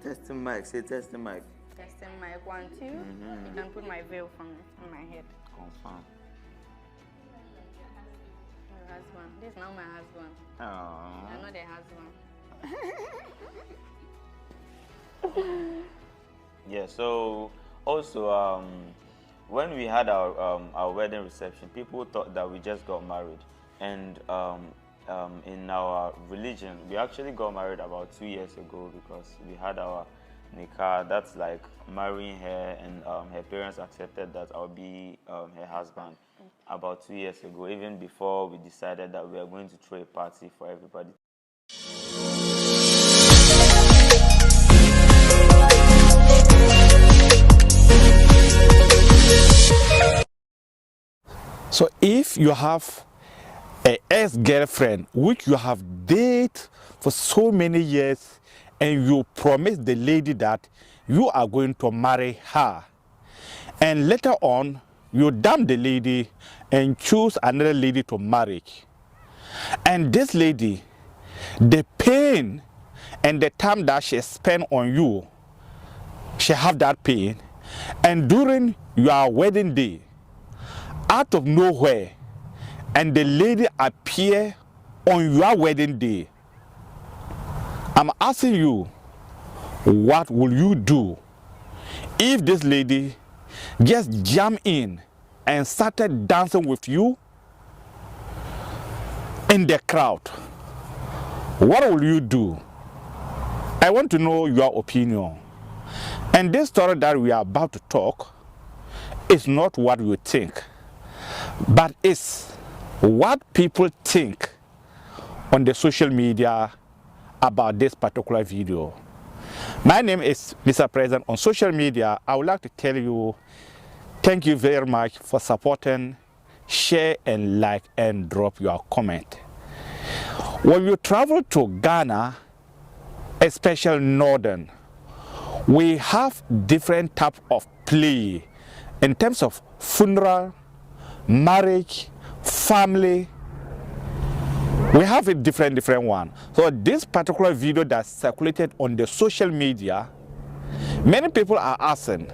Testing mic. Say testing mic. Testing mic 1, 2. You can put my veil from on my head. Confirm. My husband. This is not my husband. Aww. I'm not the husband. Yeah. So also when we had our wedding reception, people thought that we just got married, and in our religion, we actually got married about 2 years ago because we had our nikah. That's like marrying her, and her parents accepted that I'll be her husband about 2 years ago, even before we decided that we are going to throw a party for everybody. So if you have an ex-girlfriend which you have dated for so many years and you promise the lady that you are going to marry her, and later on you dump the lady and choose another lady to marry, and this lady, the pain and the time that she spent on you, she have that pain, and during your wedding day, out of nowhere, and the lady appear on your wedding day, I'm asking you, what will you do if this lady just jumped in and started dancing with you in the crowd? What will you do? I want to know your opinion. And this story that we are about to talk is not what you think, but it's what people think on the social media about this particular video. My name is Mr. President. On social media, I would like to tell you thank you very much for supporting, share and like and drop your comment. When you travel to Ghana, especially northern, we have different type of play in terms of funeral, marriage, family. We have a different one. So this particular video that circulated on the social media, many people are asking,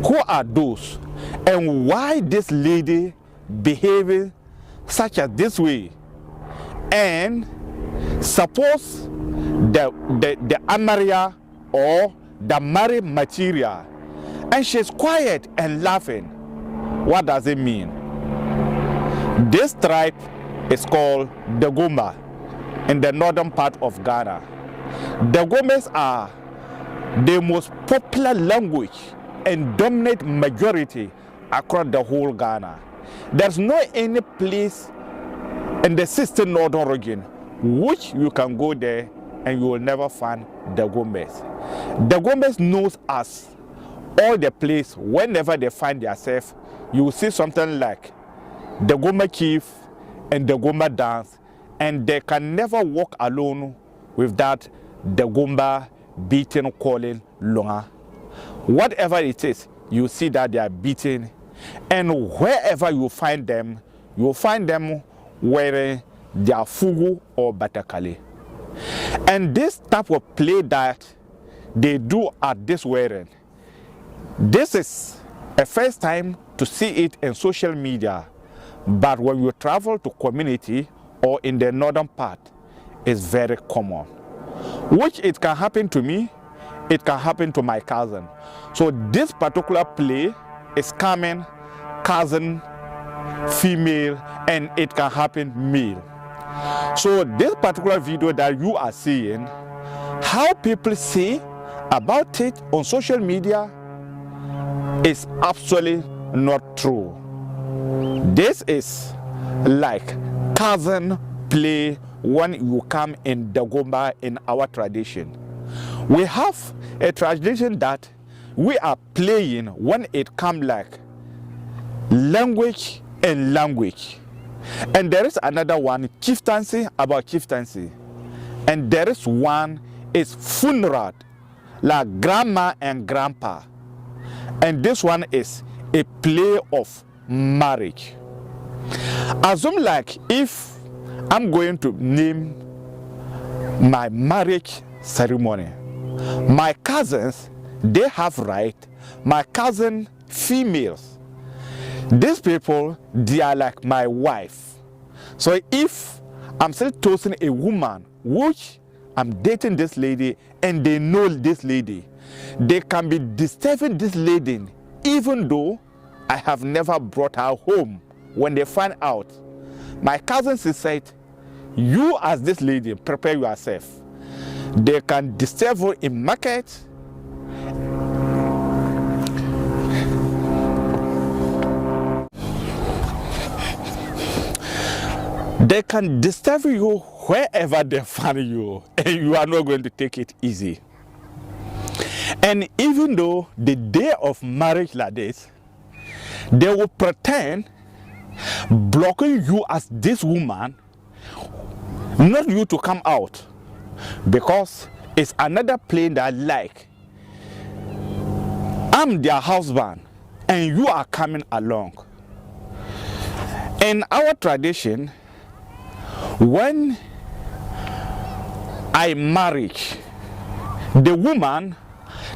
who are those and why this lady behaving such as this way? And suppose the amaria or the married material, and she's quiet and laughing, what does it mean? This tribe is called Dagomba in the northern part of Ghana. Dagombas are the most popular language and dominant majority across the whole Ghana. There's no any place in the Eastern Northern region which you can go there and you will never find Dagombas. Dagombas knows us all the place. Whenever they find themselves, you will see something like Dagomba chief and Dagomba dance, and they can never walk alone without Dagomba beating, calling longa. Whatever it is, you see that they are beating, and wherever you find them, you will find them wearing their fugu or batakali. And this type of play that they do at this wedding, this is a first time to see it in social media, but when you travel to community or in the northern part, it's very common. Which it can happen to me, it can happen to my cousin. So this particular play is coming cousin, female, and it can happen male. So this particular video that you are seeing, how people say about it on social media is absolutely not true. This is like cousin play when you come in Dagomba in our tradition. We have a tradition that we are playing when it comes like language and language. And there is another one, chieftaincy, about chieftaincy. And there is one is funeral, like grandma and grandpa. And this one is a play of marriage. Assume like if I'm going to name my marriage ceremony, my cousins, they have right. My cousin females, these people, they are like my wife. So if I'm still toasting a woman, which I'm dating this lady, and they know this lady, they can be disturbing this lady, even though I have never brought her home. When they find out, my cousins said, you as this lady, prepare yourself. They can disturb her in market. They can disturb you wherever they find you, and you are not going to take it easy. And even though the day of marriage like this, they will pretend blocking you as this woman, not you to come out, because it's another plane that like, I'm their husband and you are coming along. In our tradition, when I marry, the woman,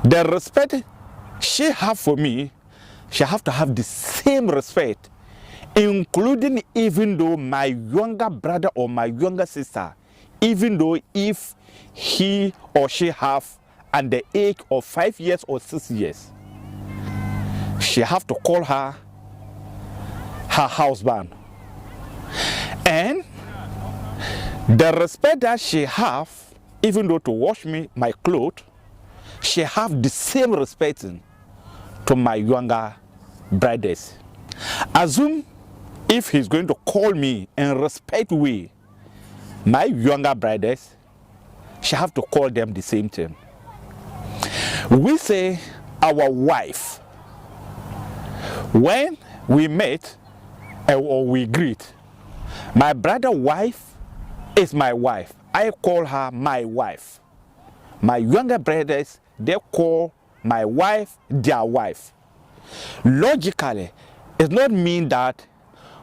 the respect she have for me, she have to have the same respect, including even though my younger brother or my younger sister, even though if he or she have at the age of 5 years or 6 years, she have to call her husband. And the respect that she have, even though to wash me my clothes, she have the same respect to my younger brothers. Assume if he's going to call me in respect way, my younger brothers, she have to call them the same thing. We say our wife. When we met or we greet, my brother's wife is my wife. I call her my wife. My younger brothers, they call my wife their wife. Logically, it not mean that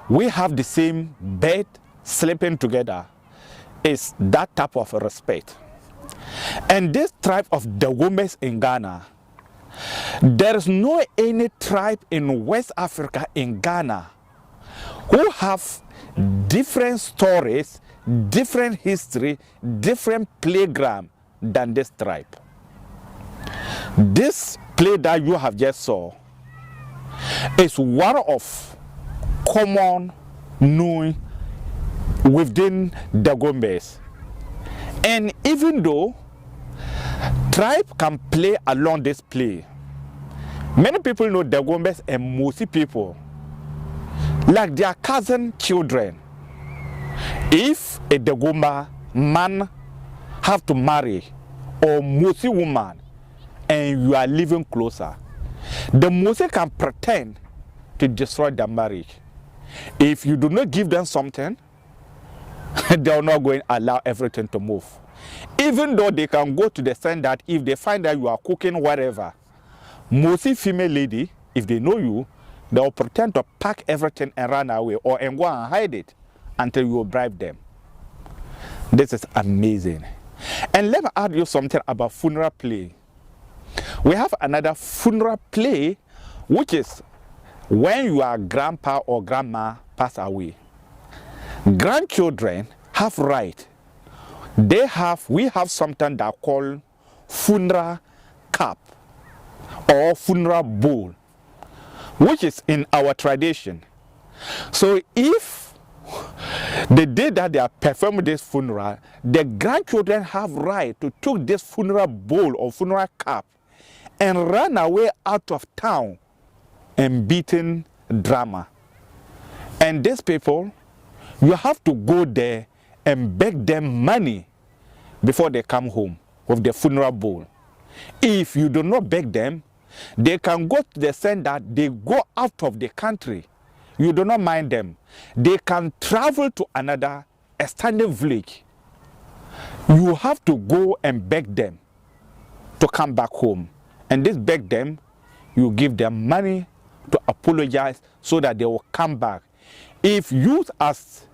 we have the same bed sleeping together. It's that type of respect. And this tribe of Dagombas in Ghana, there is no any tribe in West Africa in Ghana who have different stories, different history, different playground than this tribe. This play that you have just saw is one of common known within Dagombas. And even though tribe can play along this play, many people know Dagombas and Musi people like their cousin children. If a Dagomba man have to marry or Musi woman and you are living closer, the Musi can pretend to destroy the marriage. If you do not give them something, they are not going to allow everything to move. Even though they can go to the extent that if they find that you are cooking whatever, Musi female lady, if they know you, they will pretend to pack everything and run away or and go and hide it until you bribe them. This is amazing. And let me add you something about funeral play. We have another funeral play, which is when your grandpa or grandma pass away. Grandchildren have right. We have something that called funeral cup or funeral bowl, which is in our tradition. So if the day that they are performing this funeral, the grandchildren have right to take this funeral bowl or funeral cup and run away out of town and beating drama. And these people, you have to go there and beg them money before they come home with the funeral bowl. If you do not beg them, they can go to the extent that they go out of the country. You do not mind them. They can travel to another standing village. You have to go and beg them to come back home. And this beg them, you give them money to apologize so that they will come back. If you as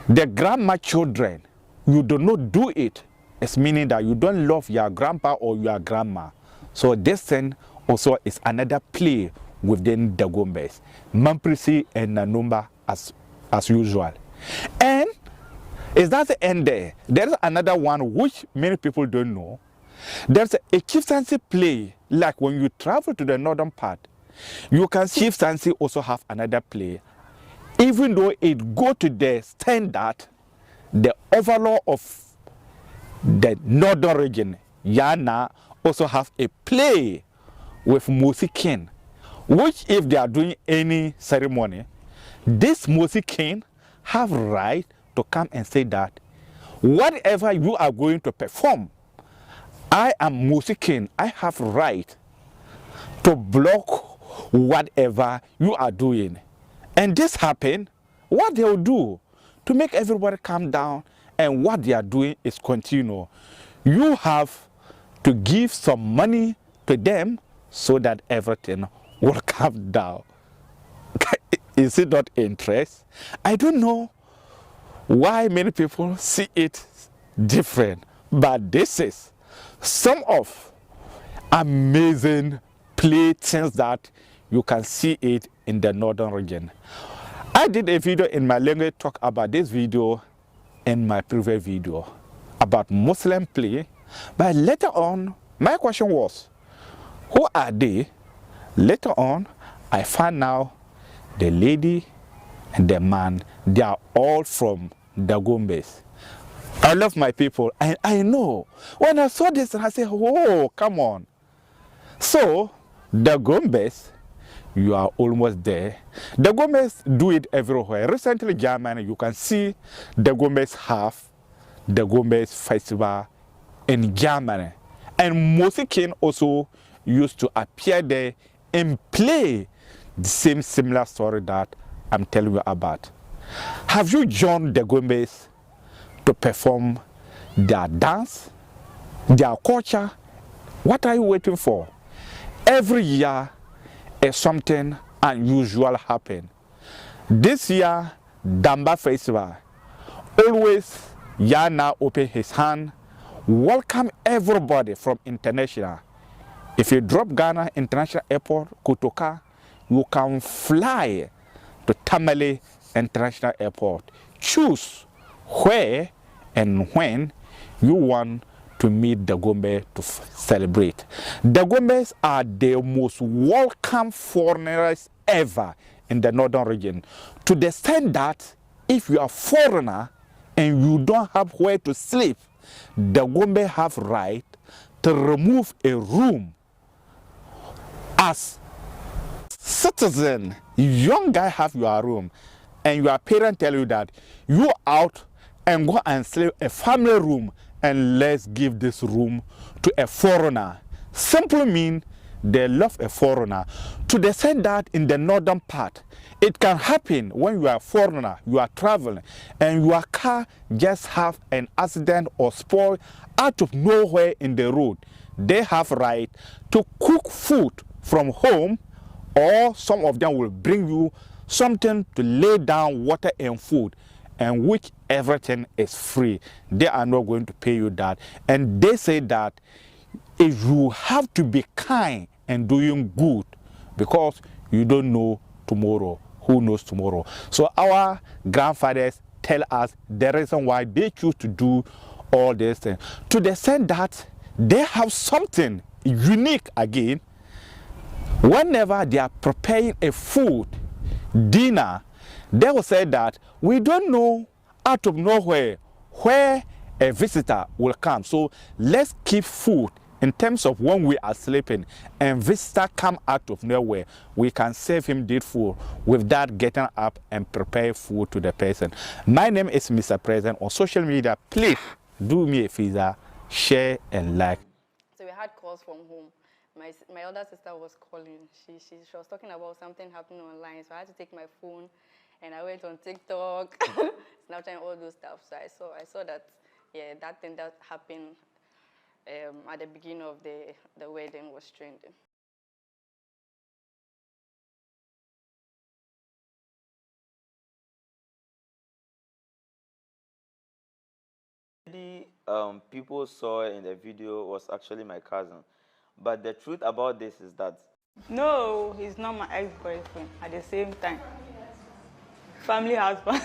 the grandma children, you do not do it, It's meaning that you don't love your grandpa or your grandma. So this thing also is another play within Dagombas. Mamprisi and Nanumba as usual. And is that the end there? There's another one which many people don't know. There's a chieftaincy play, like when you travel to the northern part, you can see chieftaincy also have another play. Even though it go to the standard, the overlord of the northern region, Yana, also have a play with Mosi King, which if they are doing any ceremony, this Mosi King have right to come and say that whatever you are going to perform, I am Mosi King, I have right to block whatever you are doing. And this happen, what they'll do to make everybody calm down, and what they are doing is continue. You have to give some money to them so that everything will calm down. Is it not interest? I don't know why many people see it different, but this is some of amazing play things that you can see it in the northern region. I did a video in my language talk about this video in my previous video about Muslim play, but later on my question was, who are they? Later on I found out the lady and the man, they are all from Dagombas. I love my people, and I know when I saw this I said, oh, come on. So Dagombas, you are almost there. Dagombas do it everywhere. Recently, Germany, you can see Dagombas have Dagombas festival in Germany. And Mosi King also used to appear there and play the same similar story that I'm telling you about. Have you joined Dagombas to perform their dance, their culture? What are you waiting for? Every year, something unusual happen. This year, Damba Festival, always Yana open his hand, welcome everybody from international. If you drop Ghana International Airport, Kotoka, you can fly to Tamale International Airport. Choose where and when you want to meet Dagomba to celebrate. Dagombas are the most welcome foreigners ever in the northern region. To the extent that if you are a foreigner and you don't have where to sleep, Dagomba have right to remove a room. As citizen, young guy have your room, and your parents tell you that you out and go and sleep a family room, and let's give this room to a foreigner. Simply mean they love a foreigner. To the extent that in the northern part, it can happen when you are a foreigner, you are traveling, and your car just have an accident or spoil out of nowhere in the road. They have right to cook food from home, or some of them will bring you something to lay down water and food, and which everything is free. They are not going to pay you that. And they say that if you have to be kind and doing good, because you don't know tomorrow. Who knows tomorrow? So our grandfathers tell us the reason why they choose to do all these things. To the extent that they have something unique again. Whenever they are preparing a food, dinner, they will say that we don't know out of nowhere where a visitor will come. So let's keep food in terms of when we are sleeping and visitor come out of nowhere, we can save him this food without getting up and prepare food to the person. My name is Mr. President. On social media, please do me a favor, share and like. So we had calls from home. My older sister was calling. She was talking about something happening online. So I had to take my phone and I went on TikTok, Snapchat, and all those stuff. So I saw that, yeah, that thing that happened at the beginning of the wedding was trending. People saw in the video was actually my cousin. But the truth about this is that No, he's not my ex-boyfriend at the same time. Family husband.